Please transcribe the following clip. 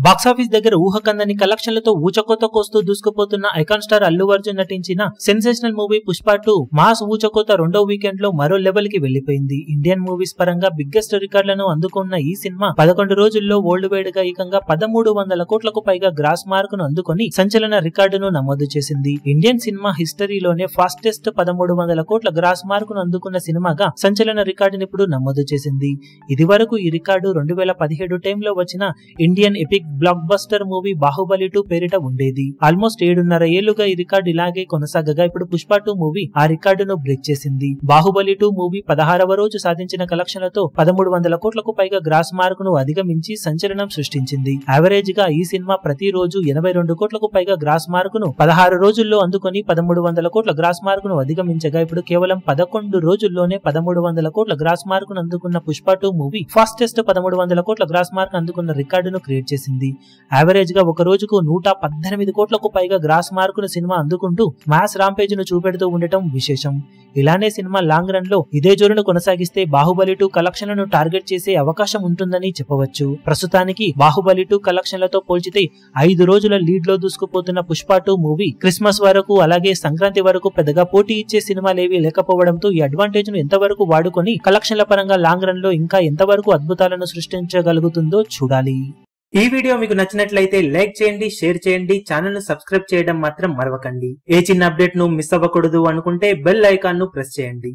Box office దగ్గర ఊహకందని కలెక్షన్లతో ఊచకోత కోస్తూ దూసుకుపోతున్న icon star Allu Arjun నటించిన సెన్సేషనల్ మూవీ పుష్ప 2 మాస్ ఊచకోత రెండో వీకెండ్ లో మరో లెవెల్ కి వెళ్లిపోయింది. ఇండియన్ మూవీస్ పరంగా బిగ్గెస్ట్ రికార్డులను అందుకున్న ఈ సినిమా 11 రోజుల్లో వరల్డ్ వైడ్ గా ఏకంగా 1300 కోట్లకు పైగా గ్రాస్ మార్క్ ను అందుకొని సంచలన రికార్డును నమోదు చేసింది. ఇండియన్ సినిమా హిస్టరీలోనే ఫాస్టెస్ట్ 1300 కోట్ల గ్రాస్ మార్క్ ను అందుకున్న సినిమాగా సంచలన రికార్డును ఇప్పుడు నమోదు చేసింది. ఇది వరకు ఈ రికార్డు 2017 టైంలో వచ్చిన Indian epic block buster movie Baahubali 2 పేరిట ఉండేది. ఆల్మోస్ట్ 7.5 ఏళ్లుగా ఈ రికార్డు ఇలాగే కొనసాగగా ఇప్పుడు పుష్ప 2 మూవీ ఆ రికార్డును బ్రేక్ చేసింది. బాహుబలి 2 మూవీ 16వ రోజు సాధించిన కలెక్షన్లతో 1300 కోట్లకు పైగా గ్రాస్ మార్క్ ను అధిగమించి సంచలనం సృష్టించింది. యావరేజ్ గా ఈ సినిమా ప్రతి రోజు 82 కోట్లకు పైగా గ్రాస్ మార్క్ ను 16 రోజుల్లో అందుకొని 1300 కోట్ల గ్రాస్ మార్క్ ను అధిగమించగా ఇప్పుడు కేవలం 11 రోజుల్లోనే 1300 కోట్ల గ్రాస్ మార్క్ ను అందుకున్న పుష్ప 2 మూవీ ఫాస్టెస్ట్ 1300 కోట్ల గ్రాస్ మార్క్ అందుకున్న రికార్డును క్రియేట్ చేసింది. యావరేజ్ గా ఒక రోజుకు 118 కోట్లకు పైగా గ్రాస్ మార్క్ ను సినిమా అందుకుంటూ మాస్ రాంపేజ్ ను చూపెడుతూ ఉండటం విశేషం. ఇలానే సినిమా లాంగ్ రన్ లో ఇదే జోరును కొనసాగిస్తే బాహుబలి 2 కలెక్షన్లను టార్గెట్ చేసే అవకాశం ఉంటుందని చెప్పవచ్చు. ప్రస్తుతానికి బాహుబలి 2 కలెక్షన్లతో పోల్చితే 5 రోజుల లీడ్ లో దూసుకుపోతున్న పుష్ప 2 మూవీ క్రిస్మస్ వరకు అలాగే సంక్రాంతి వరకు పెద్దగా పోటీ ఇచ్చే సినిమాలేవీ లేకపోవడంతో ఈ అడ్వాంటేజ్ ను ఎంతవరకు వాడుకొని కలెక్షన్ల పరంగా లాంగ్ రన్ లో ఇంకా ఎంతవరకు అద్భుతాలను సృష్టించగలుగుతుందో చూడాలి. ఈ వీడియో మీకు నచ్చినట్లయితే లైక్ చేయండి, షేర్ చేయండి, ఛానల్ ను సబ్స్క్రైబ్ చేయడం మాత్రం మరవకండి. ఏ చిన్న అప్డేట్ ను మిస్ అవ్వకూడదు అనుకుంటే బెల్ ఐకాన్ ను ప్రెస్ చేయండి.